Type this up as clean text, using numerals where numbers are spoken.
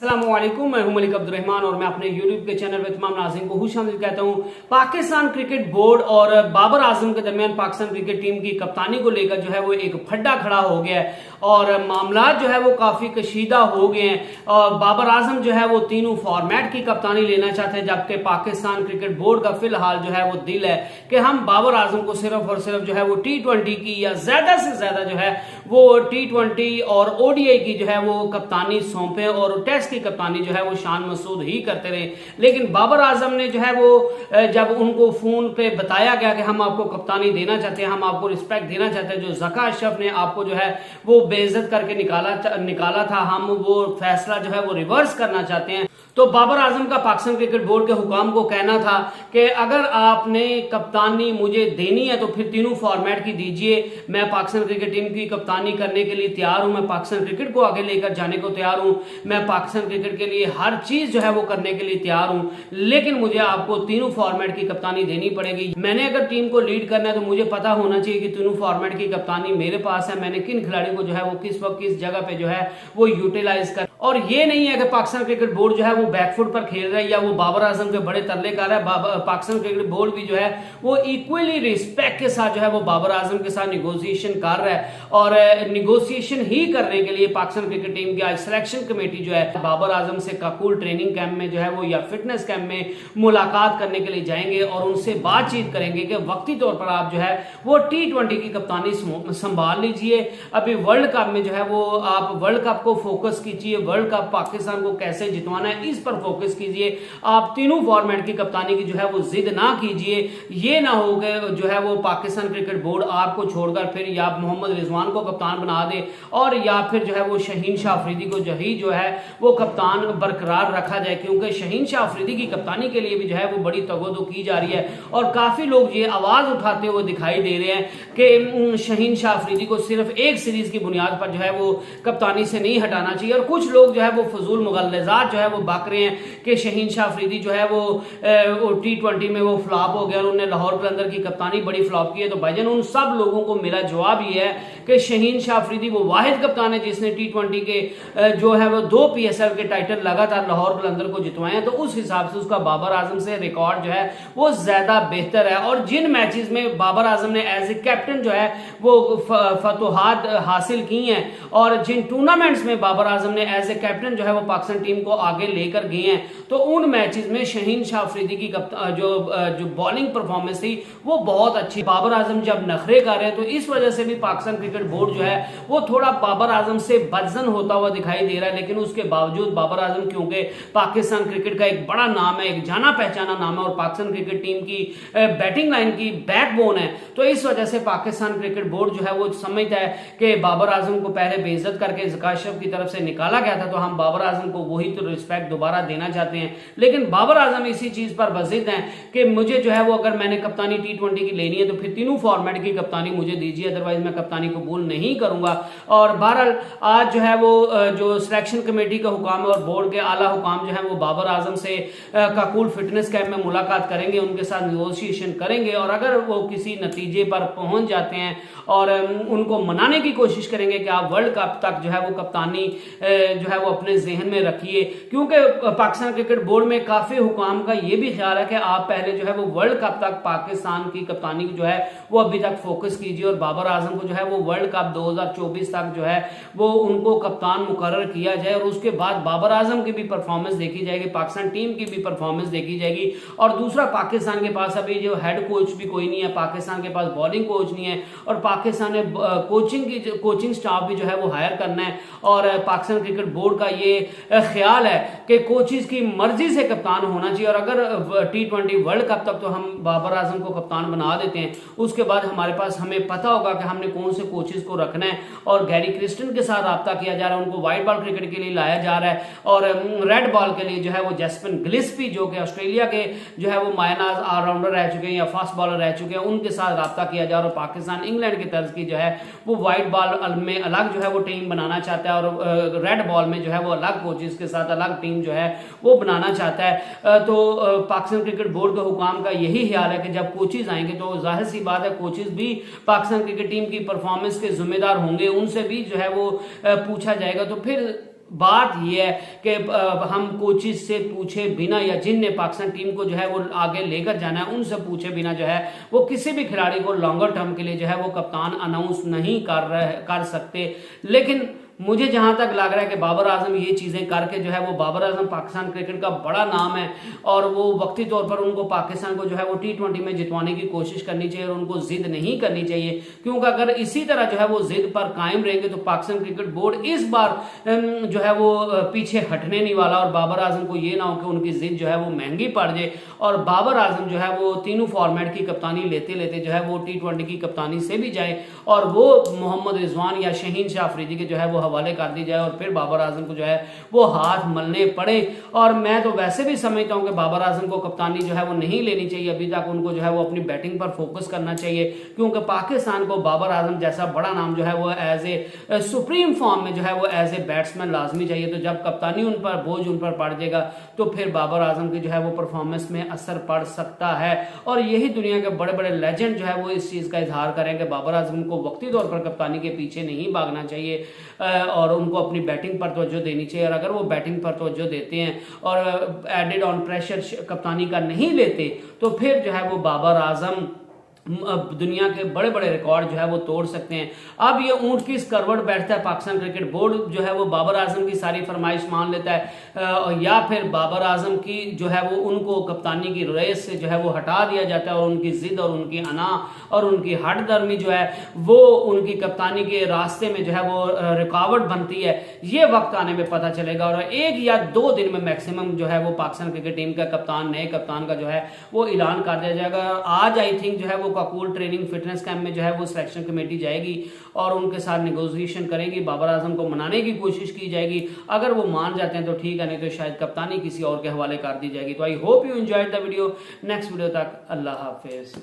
अस्सलामुअलैकुम, मैं हूं मलिक अब्दुर्रहमान और मैं अपने यूट्यूब के चैनल पे तमाम नाज़रीन को खुशामदीद कहता हूं। पाकिस्तान क्रिकेट बोर्ड और बाबर आजम के दरमियान पाकिस्तान क्रिकेट टीम की कप्तानी को लेकर जो है वो एक फड्डा खड़ा हो गया है और मामला जो है वो काफी कशीदा हो गए हैं। और बाबर आजम जो है वो तीनों फॉर्मेट की कप्तानी लेना चाहते हैं, जबकि पाकिस्तान क्रिकेट बोर्ड का फिलहाल जो है वो दिल है कि हम बाबर आजम को सिर्फ और सिर्फ जो है वो T20 की या ज्यादा से ज्यादा जो है वो T20 और ODI की जो है वो कप्तानी सौंपे और टेस्ट की कप्तानी जो है वो शान मसूद ही करते रहे। लेकिन बाबर आजम ने जो है वो जब उनको फोन पे बताया गया कि हम आपको कप्तानी देना चाहते हैं, हम आपको रिस्पेक्ट देना चाहते हैं, जो ज़का अशरफ ने आपको जो है वो बेइज्जत करके निकाला था, हम वो फैसला जो है वो रिवर्स करना चाहते हैं। तो बाबर आजम का पाकिस्तान क्रिकेट बोर्ड के हुकाम को कहना था कि अगर आपने कप्तानी मुझे देनी है तो फिर तीनों फॉर्मेट की दीजिए। मैं पाकिस्तान क्रिकेट टीम की कप्तानी करने के लिए तैयार हूं, मैं पाकिस्तान क्रिकेट को आगे लेकर जाने को तैयार हूं, मैं पाकिस्तान क्रिकेट के लिए हर चीज जो है वो करने के लिए तैयार हूं, लेकिन मुझे आपको तीनों फॉर्मेट की कप्तानी देनी पड़ेगी। मैंने अगर टीम को लीड करना है तो मुझे पता होना चाहिए कि तीनों फॉर्मेट की कप्तानी मेरे पास है, मैंने किन खिलाड़ियों को जो है वो किस वक्त किस जगह पे जो है वो यूटिलाइज कर। और ये नहीं है कि पाकिस्तान क्रिकेट बोर्ड जो है वो बैकफुट पर खेल रहा है या वो बाबर आजम के बड़े तरले कर रहा है। पाकिस्तान क्रिकेट बोर्ड भी जो है वो इक्वली रिस्पेक्ट के साथ जो है वो बाबर आजम के साथ निगोशिएशन कर रहा है और निगोशिएशन ही करने के लिए पाकिस्तान क्रिकेट टीम की आज सिलेक्शन कमेटी जो है बाबर आजम से काकुल ट्रेनिंग कैंप में जो है वो या फिटनेस कैंप में मुलाकात करने के लिए जाएंगे और उनसे बातचीत करेंगे कि वक्ती तौर पर आप जो है वो T20 की कप्तानी संभाल लीजिए। अभी वर्ल्ड कप में जो है वो आप वर्ल्ड कप को फोकस कीजिए, वर्ल्ड कप पाकिस्तान को कैसे जितवाना है इस पर फोकस कीजिए। आप तीनों फॉर्मेट की कप्तानी की जो है वो जिद ना कीजिए। ये ना हो कि जो है वो पाकिस्तान क्रिकेट बोर्ड आपको छोड़कर फिर या मोहम्मद रिजवान को कप्तान बना दे और या फिर जो है वो शहीन शाह अफरीदी को जो है वो कप्तान बरकरार रखा जाए, क्योंकि शहीन शाह अफरीदी की कप्तानी के लिए भी जो है वो बड़ी तगोदो की जा रही है और काफी लोग ये आवाज उठाते हुए दिखाई दे रहे हैं कि शहीन शाह अफरीदी को सिर्फ एक सीरीज की बुनियाद पर जो है वो कप्तानी से नहीं हटाना चाहिए। और कुछ लोग जो है वो फजूल मुगल्लजात जो है वो बक रहे हैं कि शहीन शाह अफरीदी जो है वो T20 में वो फ्लॉप हो गया और उन्होंने लाहौर कलंदर की कप्तानी बड़ी फ्लॉप की है। तो भाईजान उन सब लोगों को मेरा जवाब ये है कि शहीन शाह अफरीदी वो वाहिद कप्तान है जिसने T20 के जो है वो 2 PSL के टाइटल लगातार लाहौर कलंदर को जितवाए हैं। तो उस हिसाब से उसका बाबर आजम से रिकॉर्ड जो है वो ज्यादा बेहतर है। और जिन मैचेस में बाबर आजम ने एज ए कैप्टन जो है वो फतोहात हासिल की हैं और जिन टूर्नामेंट्स में बाबर आजम ने एज ए कैप्टन जो है वो पाकिस्तान टीम को आगे लेकर गए हैं, तो उन मैचेस में शहीन शाह अफरीदी की जो बॉलिंग परफॉर्मेंस थी वो बहुत अच्छी। बाबर आजम जब नखरे कर रहे हैं तो इस वजह से भी पाकिस्तान क्रिकेट बोर्ड जो है वो थोड़ा बाबर आजम से बदजन होता हुआ दिखाई दे रहा है। लेकिन उसके बावजूद बाबर आजम क्योंकि पाकिस्तान क्रिकेट का एक बड़ा नाम है, एक जाना पहचाना नाम है और पाकिस्तान क्रिकेट टीम की बैटिंग लाइन की बैकबोन है, तो इस वजह से पाकिस्तान क्रिकेट बोर्ड जो है वो समझता है कि बाबर आजम को पहले बेइज्जत करके ज़का अशरफ की तरफ से निकाला गया था, तो हम बाबर आजम को वही तो रिस्पेक्ट दोबारा देना चाहते हैं। लेकिन बाबर आजम इसी चीज पर बजिद हैं कि मुझे जो है वो अगर मैंने कप्तानी T20 की लेनी है तो फिर तीनों फॉर्मेट की कप्तानी मुझे दीजिए, अदरवाइज मैं कप्तानी कबूल नहीं करूंगा। और बहरहाल आज जो है वो जो सिलेक्शन कमेटी का हुकाम है और बोर्ड के आला हुकाम जो है वो बाबर आजम से काकुल फिटनेस कैंप में मुलाकात करेंगे, उनके साथ निगोशिएशन करेंगे और अगर वो किसी नतीजे पर पहुंच जाते हैं और उनको मनाने की कोशिश करेंगे कि आप वर्ल्ड कप तक जो है वो कप्तानी जो है वो अपने जहन में रखिए, क्योंकि पाकिस्तान क्रिकेट बोर्ड में काफी हुकाम का ये भी ख्याल है कि आप पहले जो है वो वर्ल्ड कप तक पाकिस्तान की कप्तानी जो है वो अभी तक फोकस कीजिए और बाबर आजम को जो है वो वर्ल्ड कप 2024 तक जो है वो उनको कप्तान मुकर्रर किया जाए और उसके बाद बाबर आजम की भी परफॉर्मेंस देखी जाएगी, पाकिस्तान टीम की भी परफॉर्मेंस देखी जाएगी। और दूसरा, पाकिस्तान के पास अभी जो हेड कोच भी कोई नहीं है, पाकिस्तान के पास बॉलिंग कोच नहीं है और पाकिस्तान ने कोचिंग स्टाफ भी जो है वो हायर करना है। और पाकिस्तान क्रिकेट बोर्ड का ये ख्याल है कि कोचेस की मर्जी से कप्तान होना चाहिए और अगर T20 वर्ल्ड कप तक तो हम बाबर आजम को कप्तान बना देते हैं, उसके बाद हमारे पास हमें पता होगा कि हमने कौन से कोचेस को रखना है। और गैरी क्रिस्टन के साथ रब्ता किया जा रहा है, उनको व्हाइट बॉल क्रिकेट के लिए लाया जा रहा है और रेड बॉल के लिए जो है वो जैस्मिन गिलिस्पी जो कि ऑस्ट्रेलिया के जो है वो मायनाज ऑलराउंडर रह चुके हैं या फास्ट बॉलर रह चुके हैं, उनके साथ रब्ता किया जा रहा है। पाकिस्तान इंग्लैंड की तर्ज की जो है वो व्हाइट बॉल में अलग जो है वो टीम बनाना चाहता है और रेड बॉल में जो है वो अलग कोचेस के साथ अलग टीम जो है वो बनाना चाहता है। तो पाकिस्तान क्रिकेट बोर्ड के हुकाम का यही ख्याल है कि जब कोचेस आएंगे तो जाहिर सी बात है कोचेस भी पाकिस्तान क्रिकेट टीम की परफॉर्मेंस के जिम्मेदार होंगे, उनसे भी जो है वो पूछा जाएगा। तो फिर बात यह है कि हम कोचिज से पूछे बिना या जिनने पाकिस्तान टीम को जो है वो आगे लेकर जाना है उनसे पूछे बिना जो है वो किसी भी खिलाड़ी को लॉन्गर टर्म के लिए जो है वो कप्तान अनाउंस नहीं कर सकते। लेकिन मुझे जहां तक लग रहा है कि बाबर आजम ये चीजें करके जो है वो बाबर आजम पाकिस्तान क्रिकेट का बड़ा नाम है और वो वक्ती तौर पर उनको पाकिस्तान को जो है वो T20 में जितवाने की कोशिश करनी चाहिए और उनको जिद नहीं करनी चाहिए, क्योंकि अगर इसी तरह जो है वो जिद पर कायम रहेंगे तो पाकिस्तान क्रिकेट बोर्ड इस बार जो है वो पीछे हटने नहीं वाला और बाबर आजम को ये ना हो कि उनकी जिद जो है वो महंगी पड़ जाए और बाबर आजम जो है वो तीनों फॉर्मेट की कप्तानी लेते लेते जो है वो T20 की कप्तानी से भी जाए और वो मोहम्मद रिजवान या शहीन शाह अफरीदी के जो है वो हवाले कर दी जाए और फिर बाबर आजम को जो है वो हाथ मलने पड़े। और मैं तो वैसे भी समझता हूं कि बाबर आजम को कप्तानी जो है वो नहीं लेनी चाहिए अभी तक, उनको जो है वो अपनी बैटिंग पर फोकस करना चाहिए, क्योंकि पाकिस्तान को बाबर आजम जैसा बड़ा नाम जो है वो एज ए सुप्रीम फॉर्म में जो है वो एज ए बैट्समैन लाजमी चाहिए। तो जब कप्तानी उन पर बोझ उन पर पड़ जाएगा तो फिर बाबर आजम की जो है वो परफॉर्मेंस में असर पड़ सकता है और यही दुनिया के बड़े बड़े लेजेंड जो है वो इस चीज का इजहार करें कि बाबर आजम को वक्ती तौर पर कप्तानी के पीछे नहीं भागना चाहिए और उनको अपनी बैटिंग पर तवज्जो देनी चाहिए। और अगर वो बैटिंग पर तवज्जो देते हैं और एडेड ऑन प्रेशर कप्तानी का नहीं लेते तो फिर जो है वो बाबर आजम दुनिया के बड़े बड़े रिकॉर्ड जो है वो तोड़ सकते हैं। अब ये ऊंट की करवट बैठता है पाकिस्तान क्रिकेट बोर्ड जो है वो बाबर आजम की सारी फरमाइश मान लेता है या फिर बाबर आजम की जो है वो उनको कप्तानी की रेस से जो है वो हटा दिया जाता है और उनकी जिद और उनकी अना और उनकी हट दर्मी जो है वो उनकी कप्तानी के रास्ते में जो है वो रुकावट बनती है। ये वक्त आने में पता चलेगा और 1 या 2 दिन में मैक्सिमम जो है वो पाकिस्तान क्रिकेट टीम का कप्तान नए कप्तान का जो है वो ऐलान कर दिया जाएगा। आज आई थिंक जो है वो काकूल ट्रेनिंग फिटनेस कैंप में जो है वो सिलेक्शन कमेटी जाएगी और उनके साथ नेगोशिएशन करेगी, बाबर आजम को मनाने की कोशिश की जाएगी। अगर वो मान जाते हैं तो ठीक है, नहीं तो शायद कप्तानी किसी और के हवाले कर दी जाएगी। तो I hope you enjoyed the video. Next video तक अल्लाह हाफिज।